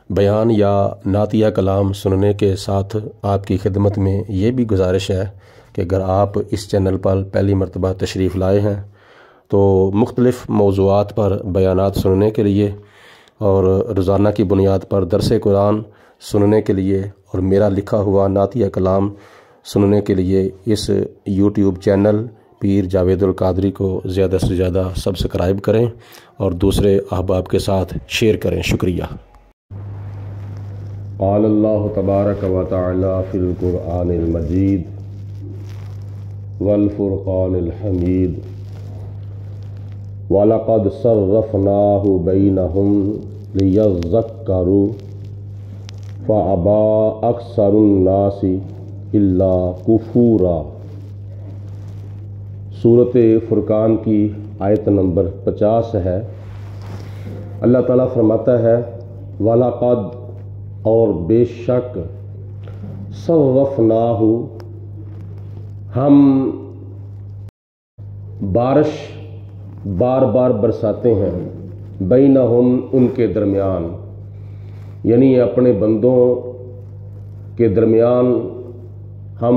بیان یا نعتیہ کلام سننے کے ساتھ آپ کی خدمت میں یہ بھی گزارش ہے کہ اگر آپ اس چینل پر پہلی مرتبہ تشریف لائے ہیں تو مختلف موضوعات پر بیانات سننے کے لیے اور روزانہ کی بنیاد پر درس قرآن سننے کے لیے اور میرا لکھا ہوا نعتیہ کلام سننے کے لیے اس یوٹیوب چینل پیر جاوید القادری کو زیادہ سے زیادہ سبسکرائب کریں اور دوسرے احباب کے ساتھ شیئر کریں۔ شکریہ۔ قال اللہ تبارک و تعالی فی القرآن المجید والفرقان الحمید وَلَقَدْ صَرَّفْنَاهُ بَيْنَهُمْ لِيَذَّكَّرُوا فَأَبَى أَكْثَرُ النَّاسِ إِلَّا كُفُورًا۔ سورۃ فرقان کی آیت نمبر 50 ہے۔ اللہ تعالیٰ فرماتا ہے وَلَقَدْ اور بے شک صَرَّفْنَاهُ ہم بارش بار بار برساتے ہیں بینہم ان کے درمیان، یعنی اپنے بندوں کے درمیان ہم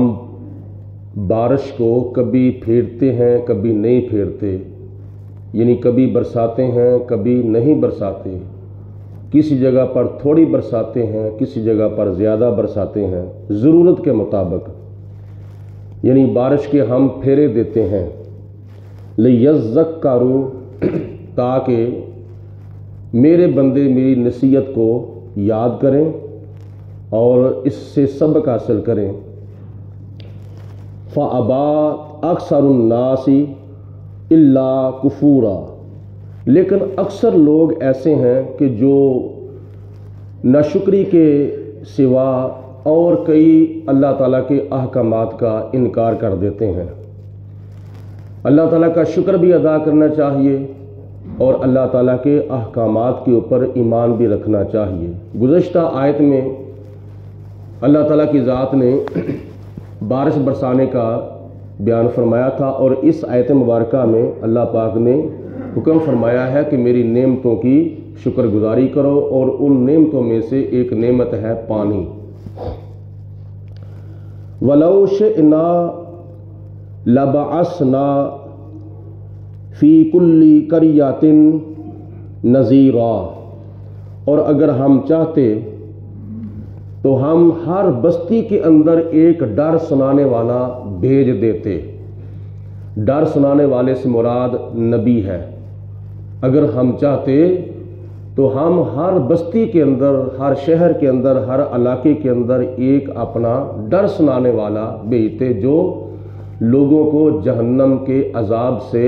بارش کو کبھی پھیرتے ہیں کبھی نہیں پھیرتے، یعنی کبھی برساتے ہیں کبھی نہیں برساتے، کسی جگہ پر تھوڑی برساتے ہیں کسی جگہ پر زیادہ برساتے ہیں ضرورت کے مطابق، یعنی بارش کے ہم پھیرے دیتے ہیں لِيَذَّكَّرُوا تاکہ میرے بندے میری نصیحت کو یاد کریں اور اس سے سبق حاصل کریں۔ فَأَبَى أَكْثَرُ النَّاسِ إِلَّا كُفُورًا، لیکن اکثر لوگ ایسے ہیں کہ جو ناشکری کے سوا اور کئی اللہ تعالیٰ کے احکامات کا انکار کر دیتے ہیں۔ اللہ تعالیٰ کا شکر بھی ادا کرنا چاہیے اور اللہ تعالیٰ کے احکامات کے اوپر ایمان بھی رکھنا چاہیے۔ گزشتہ آیت میں اللہ تعالیٰ کی ذات نے بارش برسانے کا بیان فرمایا تھا اور اس آیت مبارکہ میں اللہ پاک نے حکم فرمایا ہے کہ میری نعمتوں کی شکر گزاری کرو، اور ان نعمتوں میں سے ایک نعمت ہے پانی۔ وَلَوْ شِئْنَا لَبَعَثْنَا فِي كُلِّ قَرْيَةٍ نَذِيرًا، اور اگر ہم چاہتے تو ہم ہر بستی کے اندر ایک ڈر سنانے والا بھیج دیتے۔ ڈر سنانے والے سے مراد نبی ہے۔ اگر ہم چاہتے تو ہم ہر بستی کے اندر، ہر شہر کے اندر، ہر علاقے کے اندر ایک اپنا ڈر سنانے والا بھیجتے جو لوگوں کو جہنم کے عذاب سے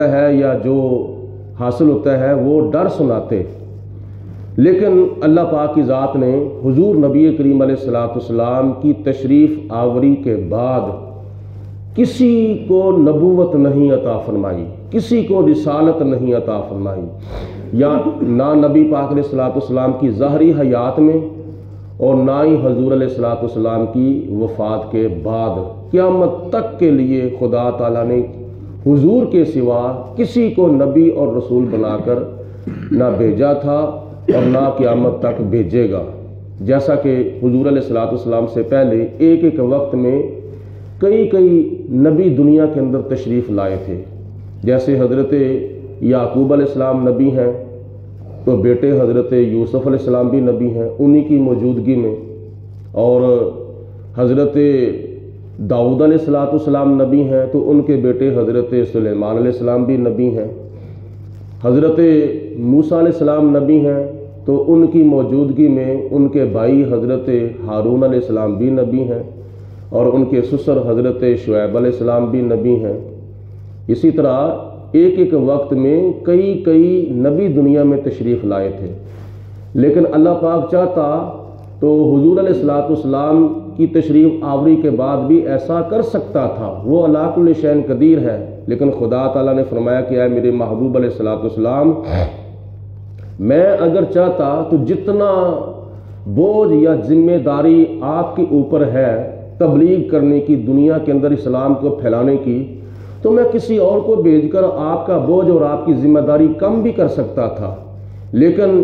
ہے یا جو حاصل ہوتا ہے وہ ڈر سناتے۔ لیکن اللہ پاک کی ذات نے حضور نبی کریم علیہ السلام کی تشریف آوری کے بعد کسی کو نبوت نہیں عطا فرمائی، کسی کو رسالت نہیں عطا فرمائی، یا نہ نبی پاک علیہ السلام کی ظاہری حیات میں اور نہ ہی حضور علیہ السلام کی وفات کے بعد قیامت تک کے لیے خدا تعالیٰ نے حضور کے سوا کسی کو نبی اور رسول بنا کر نہ بھیجا تھا اور نہ قیامت تک بھیجے گا۔ جیسا کہ حضور علیہ السلام سے پہلے ایک ایک وقت میں کئی نبی دنیا کے اندر تشریف لائے تھے، جیسے حضرت یعقوب علیہ السلام نبی ہیں تو بیٹے حضرت یوسف علیہ السلام بھی نبی ہیں انہی کی موجودگی میں، اور حضرت داؤد علیہ السلام نبی ہیں تو ان کے بیٹے حضرت سلیمان علیہ السلام بھی نبی ہیں، حضرت موسیٰ علیہ السلام نبی ہیں تو ان کی موجودگی میں ان کے بھائی حضرت ہارون علیہ السلام بھی نبی ہیں، اور ان کے سسر حضرت شعیب علیہ السلام بھی نبی ہیں۔ اسی طرح ایک ایک وقت میں کئی نبی دنیا میں تشریف لائے تھے، لیکن اللہ پاک چاہتا تو حضور علیہ السلام کی تشریف آوری کے بعد بھی ایسا کر سکتا تھا، وہ علی کل شیء قدیر ہے، لیکن خدا تعالیٰ نے فرمایا کہ اے میرے محبوب علیہ السلام، میں اگر چاہتا تو جتنا بوجھ یا ذمہ داری آپ کے اوپر ہے تبلیغ کرنے کی، دنیا کے اندر اسلام کو پھیلانے کی، تو میں کسی اور کو بھیج کر آپ کا بوجھ اور آپ کی ذمہ داری کم بھی کر سکتا تھا، لیکن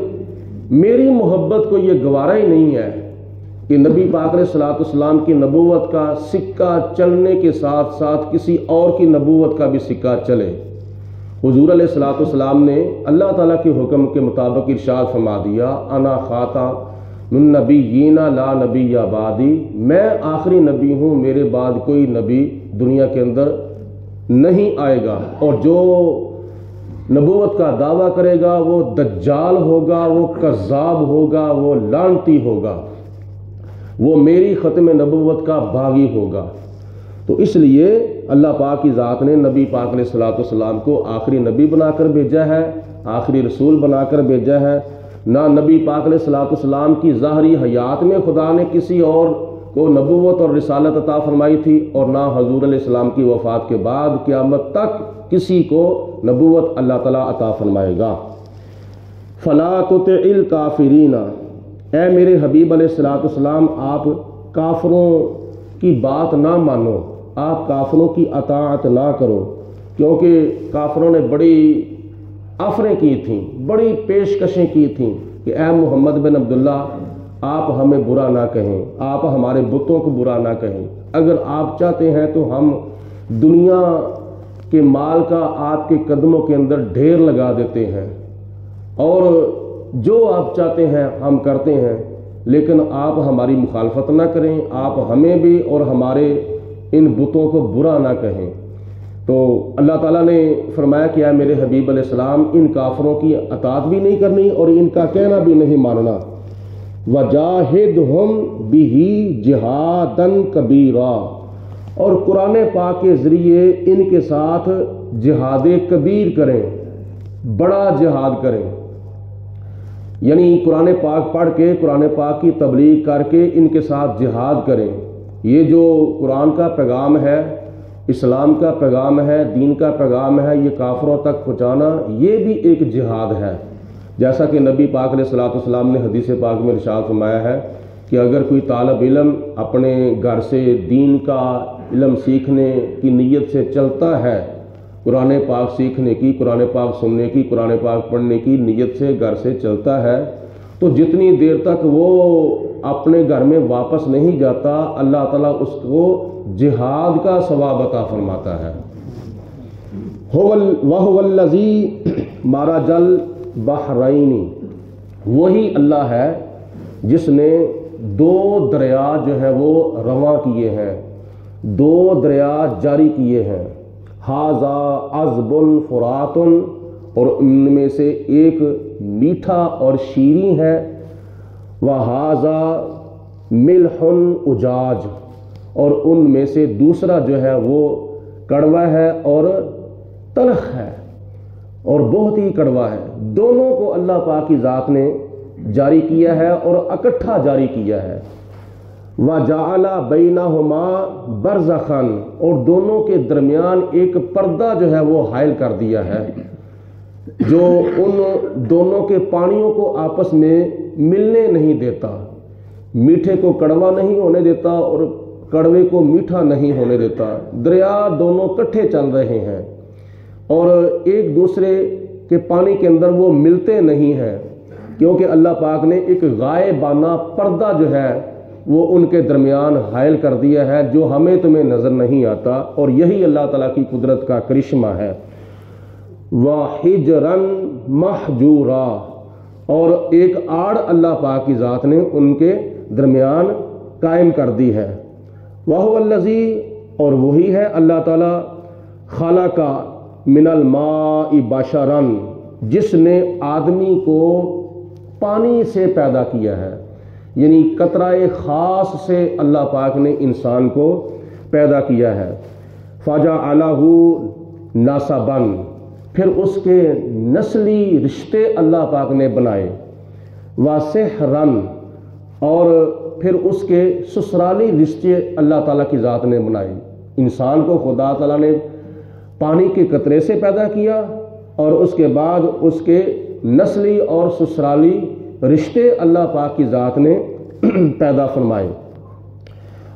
میری محبت کو یہ گوارا ہی نہیں ہے کہ نبی پاک علیہ الصلوۃ والسلام کی نبوت کا سکہ چلنے کے ساتھ ساتھ کسی اور کی نبوت کا بھی سکہ چلے۔ حضور علیہ الصلوۃ والسلام نے اللہ تعالیٰ کے حکم کے مطابق ارشاد فرما دیا، انا خاتم النبیین لا نبی بعدی، میں آخری نبی ہوں، میرے بعد کوئی نبی دنیا کے اندر نہیں آئے گا، اور جو نبوت کا دعویٰ کرے گا وہ دجال ہوگا، وہ کذاب ہوگا، وہ لعنتی ہوگا، وہ میری ختم نبوت کا باغی ہوگا۔ تو اس لیے اللہ پاک کی ذات نے نبی پاک علیہ الصلوۃ والسلام کو آخری نبی بنا کر بھیجا ہے، آخری رسول بنا کر بھیجا ہے۔ نہ نبی پاک علیہ الصلوۃ والسلام کی ظاہری حیات میں خدا نے کسی اور کو نبوت اور رسالت عطا فرمائی تھی، اور نہ حضور علیہ السلام کی وفات کے بعد قیامت تک کسی کو نبوت اللہ تعالیٰ عطا فرمائے گا۔ فلا تطع الکافرین، اے میرے حبیب علیہ الصلوۃ والسلام آپ کافروں کی بات نہ مانو، آپ کافروں کی اطاعت نہ کرو، کیونکہ کافروں نے بڑی آفریں کی تھیں، بڑی پیشکشیں کی تھیں کہ اے محمد بن عبداللہ آپ ہمیں برا نہ کہیں، آپ ہمارے بتوں کو برا نہ کہیں، اگر آپ چاہتے ہیں تو ہم دنیا کے مال کا آپ کے قدموں کے اندر ڈھیر لگا دیتے ہیں، اور جو آپ چاہتے ہیں ہم کرتے ہیں، لیکن آپ ہماری مخالفت نہ کریں، آپ ہمیں بھی اور ہمارے ان بتوں کو برا نہ کہیں۔ تو اللہ تعالیٰ نے فرمایا کہ اے میرے حبیب علیہ السلام ان کافروں کی اطاعت بھی نہیں کرنی اور ان کا کہنا بھی نہیں ماننا۔ وَجَاهِدْهُمْ بِهِ جِهَادًا كَبِيرًا، اور قرآن پاک کے ذریعے ان کے ساتھ جہاد کبیر کریں، بڑا جہاد کریں، یعنی قرآن پاک پڑھ کے قرآن پاک کی تبلیغ کر کے ان کے ساتھ جہاد کریں۔ یہ جو قرآن کا پیغام ہے، اسلام کا پیغام ہے، دین کا پیغام ہے، یہ کافروں تک پہنچانا یہ بھی ایک جہاد ہے۔ جیسا کہ نبی پاک علیہ الصلوۃ والسلام نے حدیث پاک میں ارشاد فرمایا ہے کہ اگر کوئی طالب علم اپنے گھر سے دین کا علم سیکھنے کی نیت سے چلتا ہے، قرآن پاک سیکھنے کی، قرآن پاک سننے کی، قرآن پاک پڑھنے کی نیت سے گھر سے چلتا ہے، تو جتنی دیر تک وہ اپنے گھر میں واپس نہیں جاتا اللہ تعالیٰ اس کو جہاد کا ثواب عطا فرماتا ہے۔ وَهُوَ الَّذِي مَرَجَ الْبَحْرَيْنِ، وہی اللہ ہے جس نے دو دریا جو ہے وہ رواں کیے ہیں، دو دریا جاری کیے ہیں۔ ہاذا عذب فرات، اور ان میں سے ایک میٹھا اور شیریں ہے، وہذا ملح اجاج، اور ان میں سے دوسرا جو ہے وہ کڑوا ہے اور تلخ ہے اور بہت ہی کڑوا ہے۔ دونوں کو اللہ پاک کی ذات نے جاری کیا ہے اور اکٹھا جاری کیا ہے۔ وَجَعَلَ بَيْنَهُمَا بَرْزَخًا، اور دونوں کے درمیان ایک پردہ جو ہے وہ حائل کر دیا ہے، جو ان دونوں کے پانیوں کو آپس میں ملنے نہیں دیتا، میٹھے کو کڑوا نہیں ہونے دیتا اور کڑوے کو میٹھا نہیں ہونے دیتا۔ دریا دونوں کٹھے چل رہے ہیں اور ایک دوسرے کے پانی کے اندر وہ ملتے نہیں ہیں، کیونکہ اللہ پاک نے ایک غائبانہ پردہ جو ہے وہ ان کے درمیان حائل کر دیا ہے، جو ہمیں تمہیں نظر نہیں آتا، اور یہی اللہ تعالیٰ کی قدرت کا کرشمہ ہے۔ وَحِجْرًا مَحْجُورًا، اور ایک آڑ اللہ پاک کی ذات نے ان کے درمیان قائم کر دی ہے۔ وَهُوَ الَّذِي، اور وہی ہے اللہ تعالیٰ، خَلَقَ مِنَ الْمَاءِ بَشَرًا، جس نے آدمی کو پانی سے پیدا کیا ہے، یعنی قطرہ خاص سے اللہ پاک نے انسان کو پیدا کیا ہے۔ فَجَعَلَهُ نَسَبًا، پھر اس کے نسلی رشتے اللہ پاک نے بنائے۔ وَسِحْرًا، اور پھر اس کے سسرالی رشتے اللہ تعالیٰ کی ذات نے بنائے۔ انسان کو خدا تعالیٰ نے پانی کے قطرے سے پیدا کیا اور اس کے بعد اس کے نسلی اور سسرالی رشتے اللہ پاک کی ذات نے پیدا فرمائے۔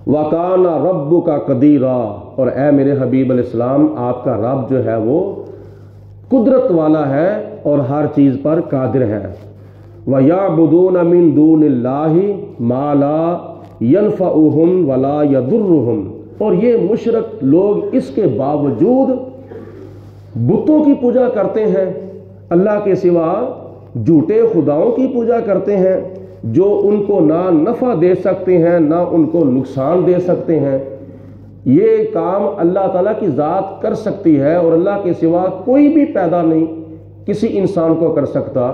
وَكَانَ رَبُّكَ قَدِيرًا، اور اے میرے حبیب علیہ السلام آپ کا رب جو ہے وہ قدرت والا ہے اور ہر چیز پر قادر ہے۔ وَيَعْبُدُونَ مِن دُونِ اللَّهِ مَا لَا يَنفَعُهُمْ وَلَا يَضُرُّهُمْ، اور یہ مشرک لوگ اس کے باوجود بتوں کی پوجا کرتے ہیں، اللہ کے سوا جھوٹے خداؤں کی پوجا کرتے ہیں جو ان کو نہ نفع دے سکتے ہیں نہ ان کو نقصان دے سکتے ہیں۔ یہ کام اللہ تعالیٰ کی ذات کر سکتی ہے اور اللہ کے سوا کوئی بھی پیدا نہیں کسی انسان کو کر سکتا۔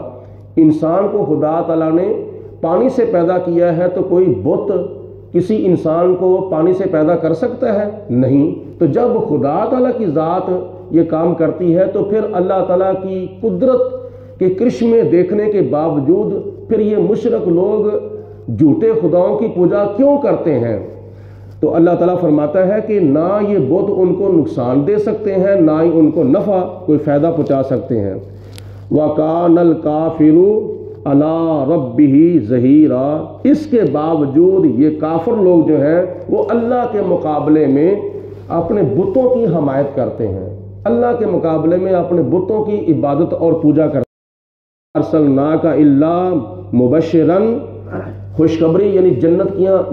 انسان کو خدا تعالیٰ نے پانی سے پیدا کیا ہے، تو کوئی بت کسی انسان کو پانی سے پیدا کر سکتا ہے؟ نہیں۔ تو جب خدا تعالیٰ کی ذات یہ کام کرتی ہے تو پھر اللہ تعالیٰ کی قدرت کے کرشمے دیکھنے کے باوجود پھر یہ مشرک لوگ جھوٹے خداؤں کی پوجا کیوں کرتے ہیں؟ تو اللہ تعالیٰ فرماتا ہے کہ نہ یہ بت ان کو نقصان دے سکتے ہیں، نہ ہی ان کو نفع کوئی فائدہ پہنچا سکتے ہیں۔ وَكَانَ الْكَافِرُ عَلَىٰ رَبِّهِ ظَهِيرًا، اس کے باوجود یہ کافر لوگ جو ہیں وہ اللہ کے مقابلے میں اپنے بتوں کی حمایت کرتے ہیں، اللہ کے مقابلے میں اپنے بتوں کی عبادت اور پوجا کرتے ہیں۔ ارسلناک الا مبشرا، خوشخبری یعنی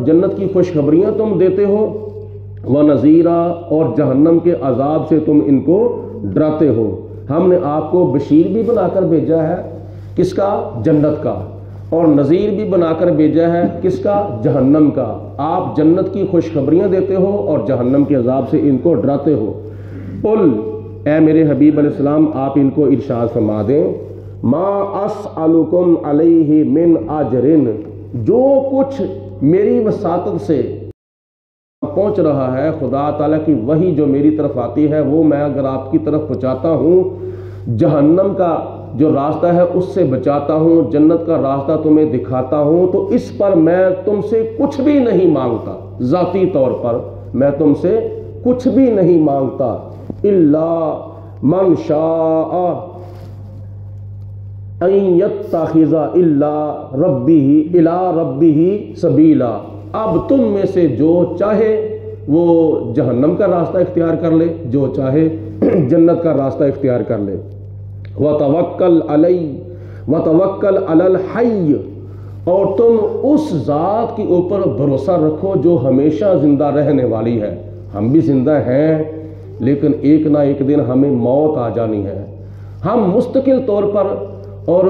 جنت کی خوشخبریاں تم دیتے ہو، ونذیرا، اور جہنم کے عذاب سے تم ان کو ڈراتے ہو۔ ہم نے آپ کو بشیر بھی بنا کر بھیجا ہے، کس کا؟ جنت کا، اور نذیر بھی بنا کر بھیجا ہے، کس کا؟ جہنم کا۔ آپ جنت کی خوشخبریاں دیتے ہو اور جہنم کے عذاب سے ان کو ڈراتے ہو۔ قل، اے میرے حبیب علیہ السلام آپ ان کو ارشاد فرما دیں، ما اسألکم علیہ من اجر، جو کچھ میری وساطت سے پہنچ رہا ہے، خدا تعالیٰ کی وحی جو میری طرف آتی ہے وہ میں اگر آپ کی طرف پہنچاتا ہوں، جہنم کا جو راستہ ہے اس سے بچاتا ہوں، جنت کا راستہ تمہیں دکھاتا ہوں، تو اس پر میں تم سے کچھ بھی نہیں مانگتا، ذاتی طور پر میں تم سے کچھ بھی نہیں مانگتا۔ الا من شاء ان یتخذ الی ربہ سبیلا، اب تم میں سے جو چاہے وہ جہنم کا راستہ اختیار کر لے، جو چاہے جنت کا راستہ اختیار کر لے۔ وتوکل علی الحی، اور تم اس ذات کے اوپر بھروسہ رکھو جو ہمیشہ زندہ رہنے والی ہے۔ ہم بھی زندہ ہیں لیکن ایک نہ ایک دن ہمیں موت آ جانی ہے۔ ہم مستقل طور پر اور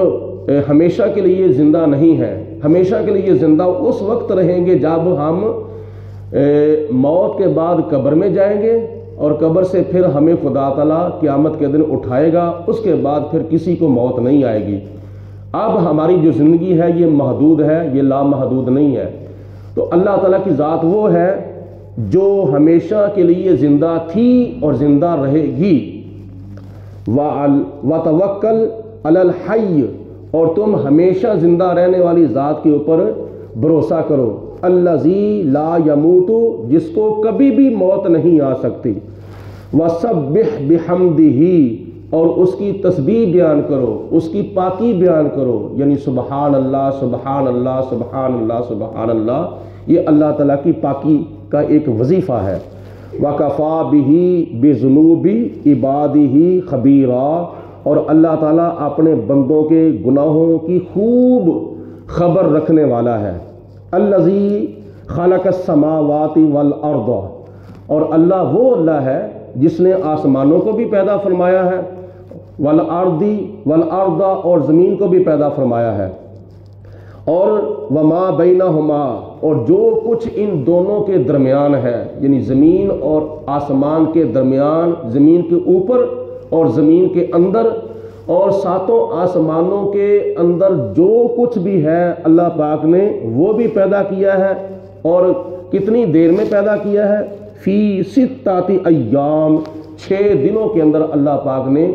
ہمیشہ کے لیے زندہ نہیں ہیں، ہمیشہ کے لیے زندہ اس وقت رہیں گے جب ہم موت کے بعد قبر میں جائیں گے، اور قبر سے پھر ہمیں خدا تعالیٰ قیامت کے دن اٹھائے گا، اس کے بعد پھر کسی کو موت نہیں آئے گی۔ اب ہماری جو زندگی ہے یہ محدود ہے، یہ لامحدود نہیں ہے۔ تو اللہ تعالیٰ کی ذات وہ ہے جو ہمیشہ کے لیے زندہ تھی اور زندہ رہے گی۔ وَتَوَكَّلْ عَلَى الْحَيِّ، اور تم ہمیشہ زندہ رہنے والی ذات کے اوپر بھروسہ کرو، الَّذِي لَا يَمُوتُ، جس کو کبھی بھی موت نہیں آ سکتی۔ وَسَبِّحْ بِحَمْدِهِ، اور اس کی تسبیح بیان کرو، اس کی پاکی بیان کرو، یعنی سبحان اللہ سبحان اللہ سبحان اللہ سبحان اللہ، یہ اللہ تعالیٰ کی پاکی کا ایک وظیفہ ہے۔ وَكَفَى بِهِ بِذُنُوبِ عِبَادِهِ خَبِيرًا، اور اللہ تعالیٰ اپنے بندوں کے گناہوں کی خوب خبر رکھنے والا ہے۔ الَّذِي خَلَقَ السَّمَاوَاتِ وَالْأَرْضَ، اور اللہ وہ اللہ ہے جس نے آسمانوں کو بھی پیدا فرمایا ہے، وَالْأَرْضَ، اور زمین کو بھی پیدا فرمایا ہے، اور وَمَا بَيْنَهُمَا، اور جو کچھ ان دونوں کے درمیان ہے، یعنی زمین اور آسمان کے درمیان، زمین کے اوپر اور زمین کے اندر، اور ساتوں آسمانوں کے اندر جو کچھ بھی ہے اللہ پاک نے وہ بھی پیدا کیا ہے، اور کتنی دیر میں پیدا کیا ہے؟ فی 6 ایام، 6 دنوں کے اندر اللہ پاک نے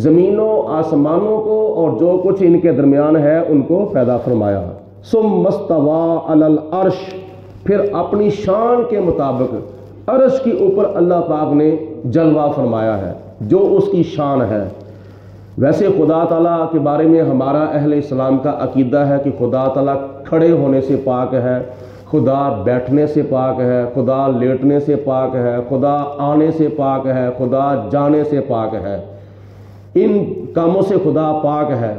زمینوں آسمانوں کو اور جو کچھ ان کے درمیان ہے ان کو پیدا فرمایا۔ ثم استوى علی العرش، پھر اپنی شان کے مطابق عرش کے اوپر اللہ پاک نے جلوہ فرمایا ہے، جو اس کی شان ہے۔ ویسے خدا تعالیٰ کے بارے میں ہمارا اہل اسلام کا عقیدہ ہے کہ خدا تعالیٰ کھڑے ہونے سے پاک ہے، خدا بیٹھنے سے پاک ہے، خدا لیٹنے سے پاک ہے، خدا آنے سے پاک ہے، خدا جانے سے پاک ہے، ان کاموں سے خدا پاک ہے۔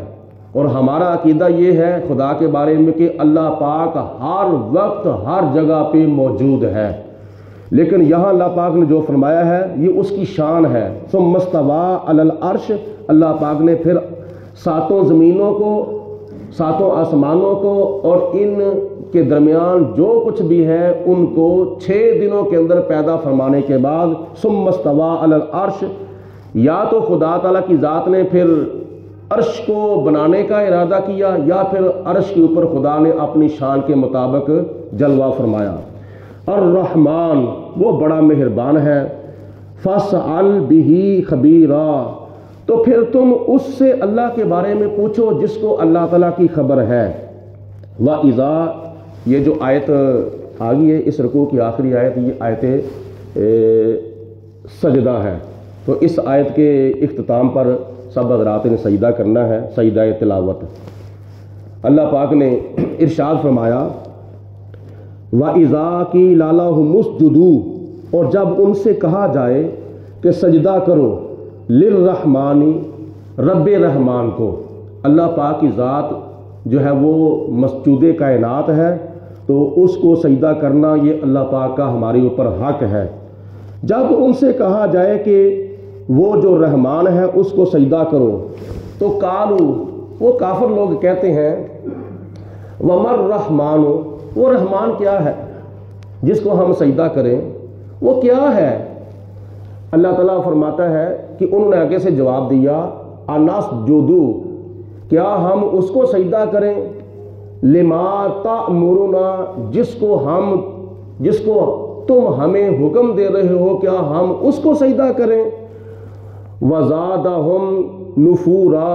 اور ہمارا عقیدہ یہ ہے خدا کے بارے میں کہ اللہ پاک ہر وقت ہر جگہ پہ موجود ہے، لیکن یہاں اللہ پاک نے جو فرمایا ہے یہ اس کی شان ہے۔ ثم استوى علی العرش، اللہ پاک نے پھر ساتوں زمینوں کو، ساتوں آسمانوں کو اور ان کے درمیان جو کچھ بھی ہے ان کو 6 دنوں کے اندر پیدا فرمانے کے بعد ثم استوى علی العرش، یا تو خدا تعالیٰ کی ذات نے پھر عرش کو بنانے کا ارادہ کیا یا پھر عرش کے اوپر خدا نے اپنی شان کے مطابق جلوہ فرمایا۔ الرحمن، وہ بڑا مہربان ہے، فاسأل بہ خبیرا، تو پھر تم اس سے اللہ کے بارے میں پوچھو جس کو اللہ تعالیٰ کی خبر ہے۔ وَإِذَا، یہ جو آیت آگئی ہے اس رکوع کی آخری آیت، یہ آیت سجدہ ہے، تو اس آیت کے اختتام پر سب حضرات نے سجدہ کرنا ہے، سجدہ تلاوت۔ اللہ پاک نے ارشاد فرمایا وَإِذَا قِيلَ لَهُمُ اسْجُدُوا، اور جب ان سے کہا جائے کہ سجدہ کرو، للرحمن، رب رحمان کو، اللہ پاک کی ذات جو ہے وہ مسجود کائنات ہے، تو اس کو سجدہ کرنا یہ اللہ پاک کا ہمارے اوپر حق ہے۔ جب ان سے کہا جائے کہ وہ جو رحمان ہے اس کو سجدہ کرو، تو قالو، وہ کافر لوگ کہتے ہیں وَمَا الرَّحْمَانُ، وہ رحمان کیا ہے جس کو ہم سجدہ کریں، وہ کیا ہے؟ اللہ تعالیٰ فرماتا ہے کہ انہوں نے آگے سے جواب دیا انسجدو، کیا ہم اس کو سجدہ کریں، لما تأمرنا، جس کو تم ہمیں حکم دے رہے ہو، کیا ہم اس کو سجدہ کریں؟ وزادہم نفورا،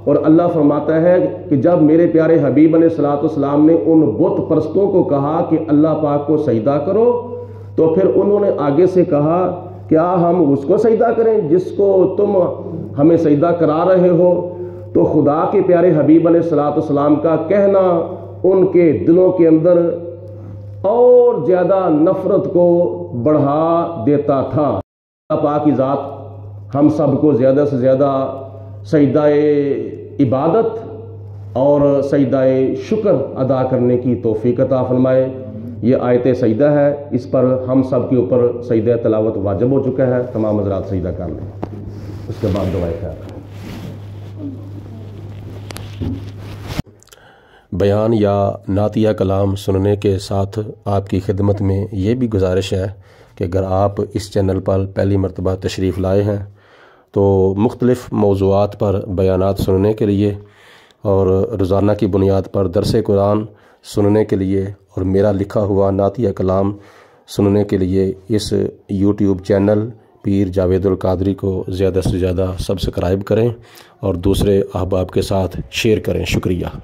اور اللہ فرماتا ہے کہ جب میرے پیارے حبیب علیہ الصلوۃ والسلام نے ان بت پرستوں کو کہا کہ اللہ پاک کو سجدہ کرو، تو پھر انہوں نے آگے سے کہا کیا ہم اس کو سجدہ کریں جس کو تم ہمیں سجدہ کرا رہے ہو؟ تو خدا کے پیارے حبیب علیہ الصلوۃ والسلام کا کہنا ان کے دلوں کے اندر اور زیادہ نفرت کو بڑھا دیتا تھا۔ اللہ پاک کی ذات ہم سب کو زیادہ سے زیادہ سجدہ عبادت اور سجدہ شکر ادا کرنے کی توفیق عطا فرمائے۔ یہ آیت سجدہ ہے، اس پر ہم سب کے اوپر سجدہ تلاوت واجب ہو چکا ہے، تمام حضرات سجدہ کر لیں، اس کے بعد دعائیں خیر۔ بیان یا نعتیہ کلام سننے کے ساتھ آپ کی خدمت میں یہ بھی گزارش ہے کہ اگر آپ اس چینل پر پہلی مرتبہ تشریف لائے ہیں تو مختلف موضوعات پر بیانات سننے کے لیے اور روزانہ کی بنیاد پر درس قرآن سننے کے لیے اور میرا لکھا ہوا نعتیہ کلام سننے کے لیے اس یوٹیوب چینل پیر جاوید القادری کو زیادہ سے زیادہ سبسکرائب کریں اور دوسرے احباب کے ساتھ شیئر کریں۔ شکریہ۔